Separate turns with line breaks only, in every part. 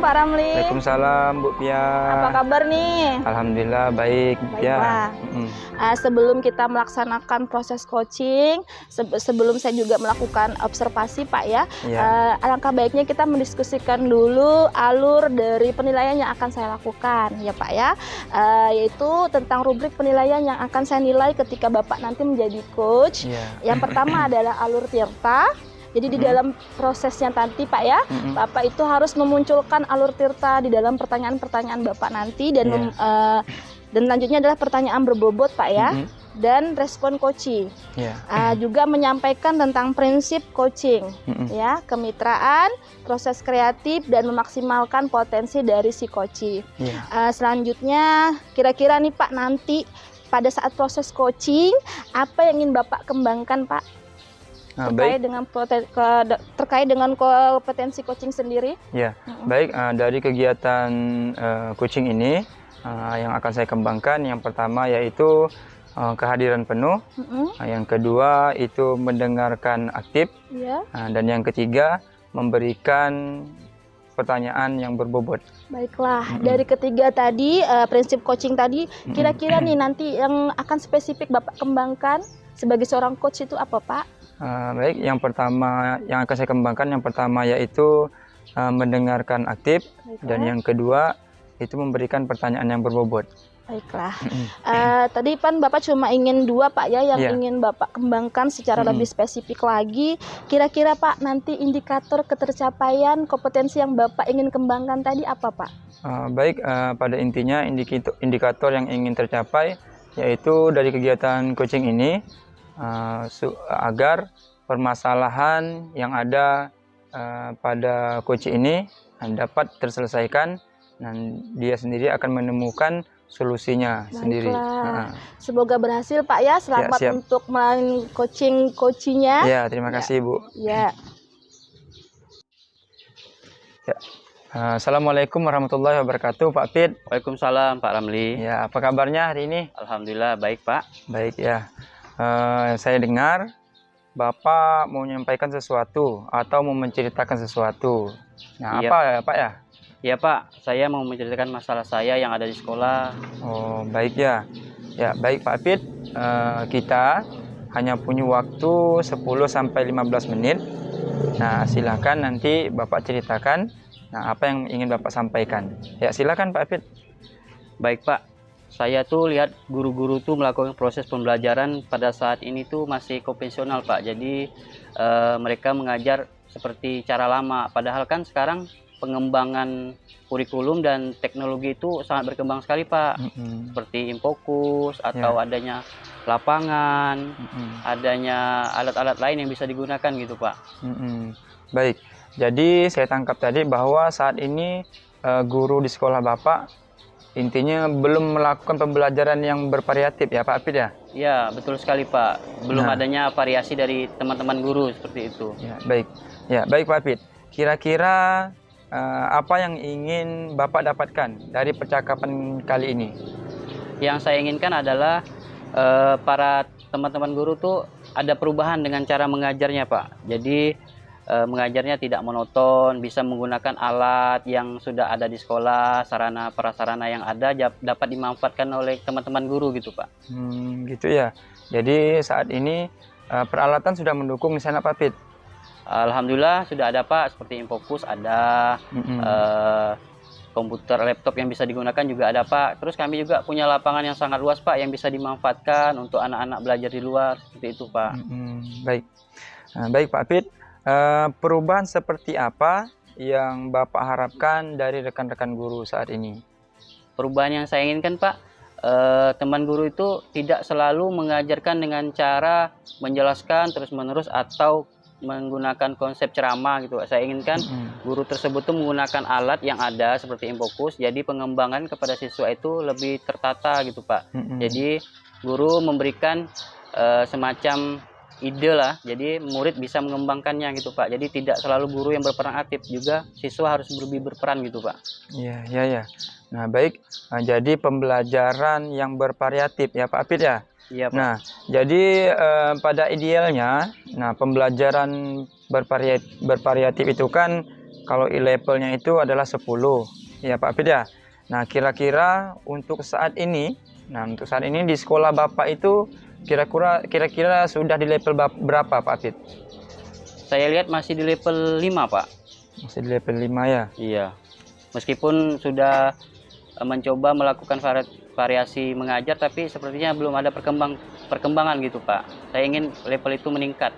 Pak Ramli.
Waalaikumsalam Bu Pia.
Apa kabar nih?
Alhamdulillah baik Bu Pia.
Baiklah. Sebelum kita melaksanakan proses coaching, sebelum saya juga melakukan observasi Pak ya, alangkah baiknya kita mendiskusikan dulu alur dari penilaian yang akan saya lakukan ya Pak ya, yaitu tentang rubrik penilaian yang akan saya nilai ketika Bapak nanti menjadi coach. Yang pertama adalah alur Tirta. Jadi di dalam prosesnya nanti Pak ya, Bapak itu harus memunculkan alur Tirta di dalam pertanyaan-pertanyaan Bapak nanti, dan dan lanjutnya adalah pertanyaan berbobot Pak ya, dan respon coaching. Juga menyampaikan tentang prinsip coaching, ya, kemitraan, proses kreatif, dan memaksimalkan potensi dari si coaching. Selanjutnya kira-kira nih Pak, nanti pada saat proses coaching apa yang ingin Bapak kembangkan Pak? Terkait dengan kompetensi coaching sendiri.
Baik, dari kegiatan coaching ini yang akan saya kembangkan, yang pertama yaitu kehadiran penuh, yang kedua itu mendengarkan aktif, dan yang ketiga memberikan pertanyaan yang berbobot.
Baiklah, dari ketiga tadi prinsip coaching tadi, kira-kira nih nanti yang akan spesifik Bapak kembangkan sebagai seorang coach itu apa Pak?
Baik, yang pertama yang akan saya kembangkan, yang pertama yaitu mendengarkan aktif. Dan yang kedua itu memberikan pertanyaan yang berbobot.
Baiklah, tadi kan Bapak cuma ingin dua Pak ya yang ingin Bapak kembangkan secara lebih spesifik lagi. Kira-kira Pak, nanti indikator ketercapaian kompetensi yang Bapak ingin kembangkan tadi apa Pak?
Baik, pada intinya indikator yang ingin tercapai yaitu dari kegiatan coaching ini, agar permasalahan yang ada pada coach ini dapat terselesaikan, dan dia sendiri akan menemukan solusinya sendiri.
Semoga berhasil Pak ya. Selamat untuk melalui coachingnya.
Terima kasih Bu. Assalamualaikum warahmatullahi wabarakatuh Pak Pit.
Waalaikumsalam Pak Ramli.
Apa kabarnya hari ini?
Alhamdulillah baik Pak.
Baik ya. Saya dengar Bapak mau menyampaikan sesuatu atau mau menceritakan sesuatu. Apa ya Pak ya?
Iya Pak, saya mau menceritakan masalah saya yang ada di sekolah.
Oh baik ya. Baik Pak Pit, kita hanya punya waktu 10-15 menit. Nah silakan nanti Bapak ceritakan apa yang ingin Bapak sampaikan. Silakan Pak Pit.
Baik Pak. Saya tuh lihat guru-guru tuh melakukan proses pembelajaran pada saat ini tuh masih konvensional Pak. Jadi mereka mengajar seperti cara lama. Padahal kan sekarang pengembangan kurikulum dan teknologi itu sangat berkembang sekali Pak. Seperti Infokus atau adanya lapangan, adanya alat-alat lain yang bisa digunakan gitu Pak.
Baik, jadi saya tangkap tadi bahwa saat ini guru di sekolah Bapak intinya belum melakukan pembelajaran yang bervariatif ya Pak Apid ya?
Ya betul sekali Pak, belum adanya variasi dari teman-teman guru seperti itu.
Baik Pak Apid, kira-kira apa yang ingin Bapak dapatkan dari percakapan kali ini?
Yang saya inginkan adalah para teman-teman guru tuh ada perubahan dengan cara mengajarnya Pak. Jadi mengajarnya tidak monoton, bisa menggunakan alat yang sudah ada di sekolah, sarana prasarana yang ada dapat dimanfaatkan oleh teman-teman guru gitu Pak.
Gitu ya. Jadi saat ini peralatan sudah mendukung di sana Pak Pit?
Alhamdulillah sudah ada Pak, seperti Infokus ada, komputer, laptop yang bisa digunakan juga ada Pak. Terus kami juga punya lapangan yang sangat luas Pak yang bisa dimanfaatkan untuk anak-anak belajar di luar, seperti itu Pak.
Baik, baik Pak Pit. Perubahan seperti apa yang Bapak harapkan dari rekan-rekan guru saat ini?
Perubahan yang saya inginkan Pak, teman guru itu tidak selalu mengajarkan dengan cara menjelaskan terus-menerus atau menggunakan konsep ceramah gitu. Saya inginkan guru tersebut tuh menggunakan alat yang ada seperti Infokus, jadi pengembangan kepada siswa itu lebih tertata gitu Pak. Jadi guru memberikan semacam ide lah, jadi murid bisa mengembangkannya gitu Pak. Jadi tidak selalu guru yang berperan aktif, juga siswa harus lebih berperan gitu Pak.
Iya. Nah baik, jadi pembelajaran yang bervariatif ya Pak Apid ya?
Iya Pak.
Nah jadi pada idealnya, pembelajaran bervariatif itu kan kalau levelnya itu adalah 10 ya Pak Apit ya. Nah kira-kira untuk saat ini, di sekolah Bapak itu kira-kira sudah di level berapa Pak Apit?
Saya lihat masih di level 5 Pak.
Masih di level 5 ya?
Iya, meskipun sudah mencoba melakukan variasi mengajar, tapi sepertinya belum ada perkembangan gitu Pak. Saya ingin level itu meningkat.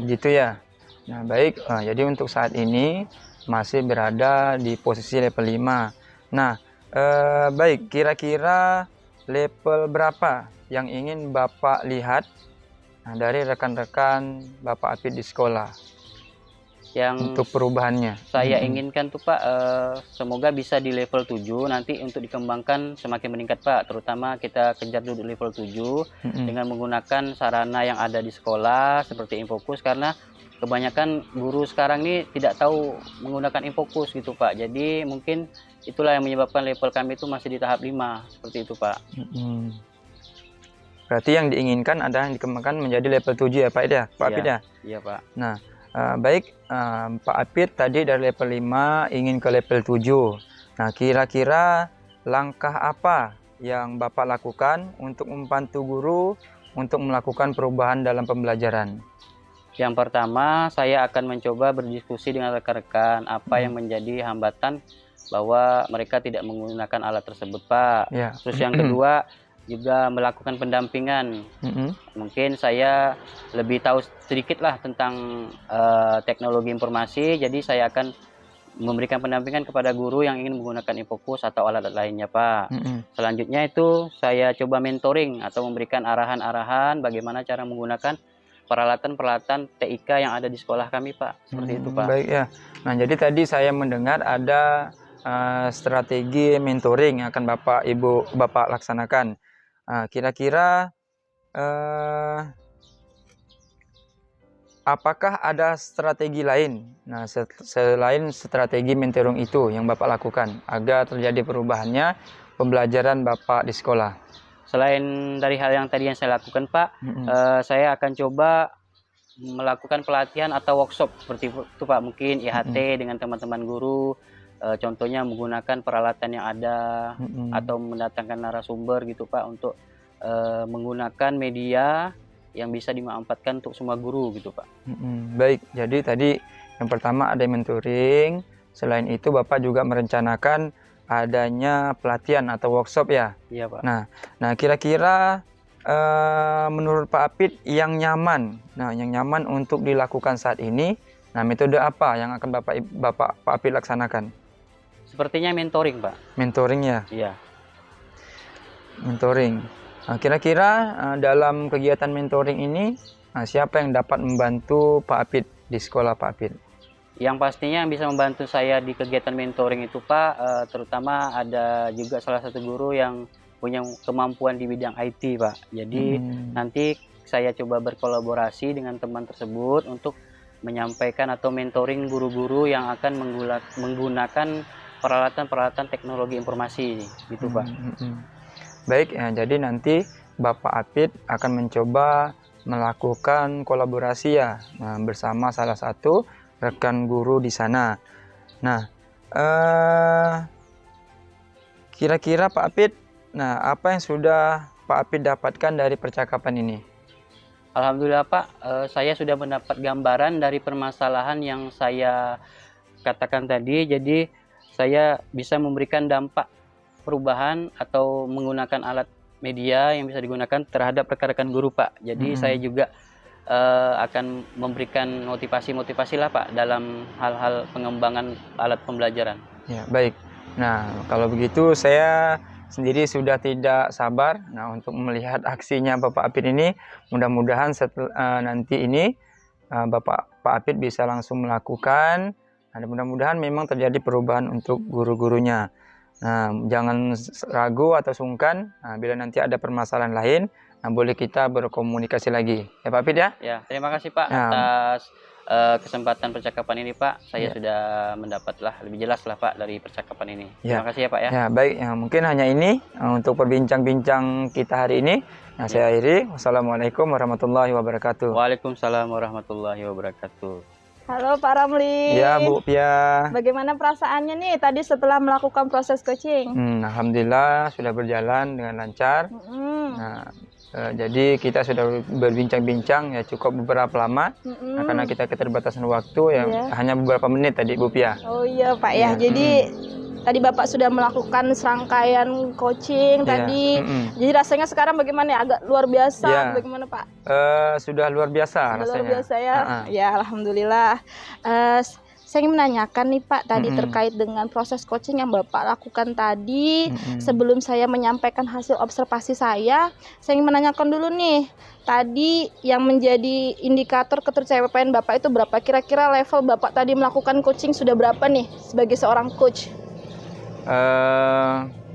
Begitu ya. Nah baik, jadi untuk saat ini masih berada di posisi level 5. Nah baik, kira-kira level berapa yang ingin Bapak lihat dari rekan-rekan Bapak Apit di sekolah
Yang
untuk perubahannya?
saya inginkan tuh Pak, semoga bisa di level 7, nanti untuk dikembangkan semakin meningkat Pak, terutama kita kejar dulu level 7 dengan menggunakan sarana yang ada di sekolah seperti Infocus, karena kebanyakan guru sekarang ini tidak tahu menggunakan Infocus gitu Pak. Jadi mungkin itulah yang menyebabkan level kami itu masih di tahap 5 seperti itu Pak.
Berarti yang diinginkan ada yang dikembangkan menjadi level 7 ya Pak ya? Pak Apit ya?
Iya Pak.
Nah baik, Pak Apit tadi dari level 5 ingin ke level 7. Nah kira-kira langkah apa yang Bapak lakukan untuk membantu guru untuk melakukan perubahan dalam pembelajaran?
Yang pertama, saya akan mencoba berdiskusi dengan rekan-rekan apa yang menjadi hambatan bahwa mereka tidak menggunakan alat tersebut Pak.
Ya.
Terus yang kedua, juga melakukan pendampingan. Mungkin saya lebih tahu sedikit lah tentang teknologi informasi, jadi saya akan memberikan pendampingan kepada guru yang ingin menggunakan Infocus atau alat-alat lainnya Pak. Selanjutnya itu saya coba mentoring atau memberikan arahan-arahan bagaimana cara menggunakan peralatan-peralatan TIK yang ada di sekolah kami Pak. Seperti itu Pak.
Baik ya. Nah jadi tadi saya mendengar ada strategi mentoring yang akan Bapak laksanakan. Kira-kira apakah ada strategi lain? Nah selain strategi mentoring itu yang Bapak lakukan agar terjadi perubahannya pembelajaran Bapak di sekolah.
Selain dari hal yang tadi yang saya lakukan Pak, saya akan coba melakukan pelatihan atau workshop seperti itu Pak. Mungkin IHT dengan teman-teman guru, contohnya menggunakan peralatan yang ada atau mendatangkan narasumber gitu Pak, untuk menggunakan media yang bisa dimanfaatkan untuk semua guru gitu Pak.
Baik, jadi tadi yang pertama ada mentoring, selain itu Bapak juga merencanakan adanya pelatihan atau workshop ya?
Iya Pak.
Nah kira-kira menurut Pak Apit yang nyaman, yang nyaman untuk dilakukan saat ini, nah metode apa yang akan Pak Apit laksanakan?
Sepertinya mentoring Pak.
Mentoring ya?
Iya.
Mentoring. Nah, kira-kira dalam kegiatan mentoring ini, siapa yang dapat membantu Pak Apit di sekolah Pak Apit?
Yang pastinya yang bisa membantu saya di kegiatan mentoring itu Pak, terutama ada juga salah satu guru yang punya kemampuan di bidang IT Pak. Jadi nanti saya coba berkolaborasi dengan teman tersebut untuk menyampaikan atau mentoring guru-guru yang akan menggunakan peralatan-peralatan teknologi informasi gitu Pak.
Baik ya, jadi nanti Bapak Apit akan mencoba melakukan kolaborasi ya, bersama salah satu rekan guru di sana. Nah, kira-kira Pak Apit, apa yang sudah Pak Apit dapatkan dari percakapan ini?
Alhamdulillah Pak, saya sudah mendapat gambaran dari permasalahan yang saya katakan tadi. Jadi saya bisa memberikan dampak perubahan atau menggunakan alat media yang bisa digunakan terhadap rekan-rekan guru Pak. Jadi saya juga akan memberikan motivasi lah Pak dalam hal-hal pengembangan alat pembelajaran.
Ya, baik. Nah, kalau begitu saya sendiri sudah tidak sabar untuk melihat aksinya Bapak Apit ini. Mudah-mudahan setelah nanti ini Pak Apit bisa langsung melakukan, dan mudah-mudahan memang terjadi perubahan untuk guru-gurunya. Nah, jangan ragu atau sungkan. Bila nanti ada permasalahan lain, boleh kita berkomunikasi lagi ya Pak Apit ya.
Ya, terima kasih Pak atas kesempatan percakapan ini Pak. Saya sudah mendapatlah lebih jelas lah Pak dari percakapan ini. Terima kasih ya Pak ya.
Ya baik, mungkin hanya ini untuk perbincang-bincang kita hari ini. Saya akhiri. Wassalamualaikum warahmatullahi wabarakatuh.
Waalaikumsalam warahmatullahi wabarakatuh.
Halo Pak Ramli.
Ya, Bu Pia.
Bagaimana perasaannya nih tadi setelah melakukan proses coaching?
Alhamdulillah sudah berjalan dengan lancar. Nah, jadi kita sudah berbincang-bincang ya cukup beberapa lama. Nah, karena kita keterbatasan waktu ya hanya beberapa menit tadi Bu Pia.
Oh iya Pak ya. Jadi tadi Bapak sudah melakukan serangkaian coaching tadi. Jadi rasanya sekarang bagaimana ya? Agak luar biasa. Bagaimana Pak?
Sudah luar biasa rasanya.
Luar biasa ya. Ya alhamdulillah. Saya ingin menanyakan nih Pak tadi terkait dengan proses coaching yang Bapak lakukan tadi. Sebelum saya menyampaikan hasil observasi saya ingin menanyakan dulu nih. Tadi yang menjadi indikator ketercapaian Bapak itu berapa? Kira-kira level Bapak tadi melakukan coaching sudah berapa nih sebagai seorang coach?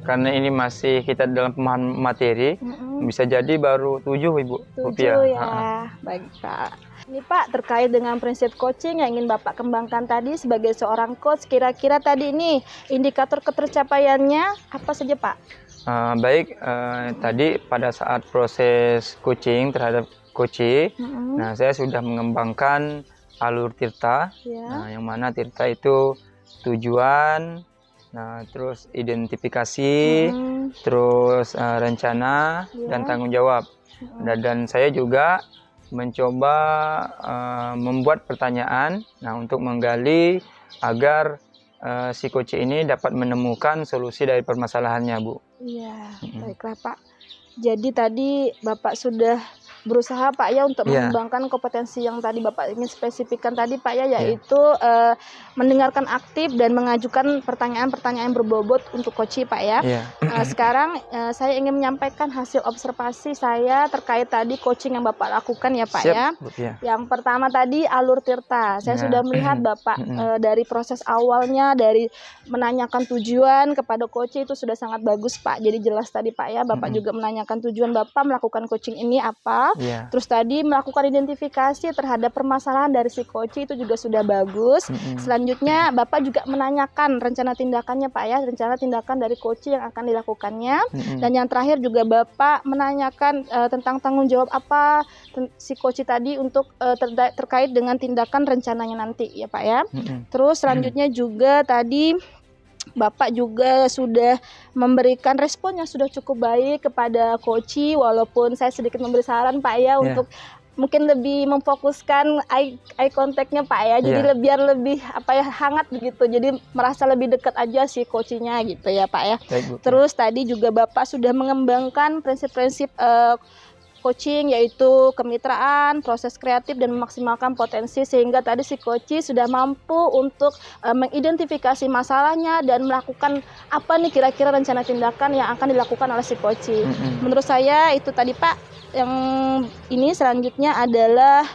Karena ini masih kita dalam pemahaman materi, bisa jadi baru 7 Ibu.
7 ya. Baik Pak. Ini Pak terkait dengan prinsip coaching yang ingin Bapak kembangkan tadi sebagai seorang coach, kira-kira tadi ini indikator ketercapaiannya apa saja Pak?
Baik, tadi pada saat proses coaching terhadap coaching, nah saya sudah mengembangkan alur Tirta, nah yang mana Tirta itu tujuan, nah terus identifikasi, terus rencana dan tanggung jawab. Dan saya juga mencoba membuat pertanyaan, nah untuk menggali agar si coach ini dapat menemukan solusi dari permasalahannya, Bu.
Iya, baiklah Pak. Jadi tadi Bapak sudah berusaha Pak ya untuk mengembangkan kompetensi yang tadi Bapak ingin spesifikkan tadi Pak ya, yaitu mendengarkan aktif dan mengajukan pertanyaan-pertanyaan berbobot untuk coach Pak ya. Sekarang saya ingin menyampaikan hasil observasi saya terkait tadi coaching yang Bapak lakukan ya Pak. Yang pertama tadi alur Tirta. Saya sudah melihat Bapak dari proses awalnya, dari menanyakan tujuan kepada coach itu sudah sangat bagus Pak. Jadi jelas tadi Pak ya, Bapak juga menanyakan tujuan Bapak melakukan coaching ini apa. Terus tadi melakukan identifikasi terhadap permasalahan dari si coach itu juga sudah bagus. Selanjutnya Bapak juga menanyakan rencana tindakannya Pak ya, rencana tindakan dari coach yang akan dilakukannya. Dan yang terakhir juga Bapak menanyakan tentang tanggung jawab apa si coach tadi untuk terkait dengan tindakan rencananya nanti ya Pak ya. Terus selanjutnya juga tadi Bapak juga sudah memberikan respon yang sudah cukup baik kepada coach, walaupun saya sedikit memberi saran Pak ya untuk mungkin lebih memfokuskan eye contact-nya Pak ya, jadi biar lebih hangat begitu, jadi merasa lebih dekat aja si coach-nya gitu ya Pak ya. Terus tadi juga Bapak sudah mengembangkan prinsip-prinsip coaching yaitu kemitraan, proses kreatif dan memaksimalkan potensi, sehingga tadi si coach sudah mampu untuk mengidentifikasi masalahnya dan melakukan apa nih kira-kira rencana tindakan yang akan dilakukan oleh si coach. Menurut saya itu tadi Pak. Yang ini selanjutnya adalah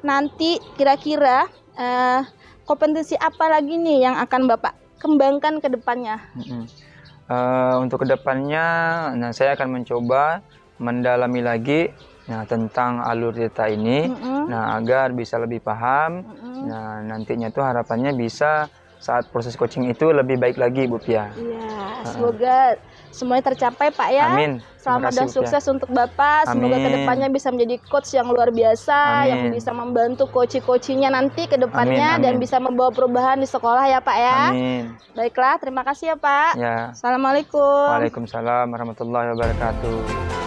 nanti kira-kira kompetensi apa lagi nih yang akan Bapak kembangkan ke depannya?
Untuk kedepannya, nah saya akan mencoba mendalami lagi tentang alur Tirta ini, nah agar bisa lebih paham. Nah nantinya tuh harapannya bisa saat proses coaching itu lebih baik lagi Bu Pia.
Iya, semoga semuanya tercapai Pak ya.
Amin.
Selamat dan sukses untuk Bapak. Semoga kedepannya bisa menjadi coach yang luar biasa, yang bisa membantu coach-coachnya nanti kedepannya dan bisa membawa perubahan di sekolah ya Pak ya.
Amin.
Baiklah, terima kasih ya Pak.
Ya.
Assalamualaikum.
Waalaikumsalam warahmatullahi wabarakatuh.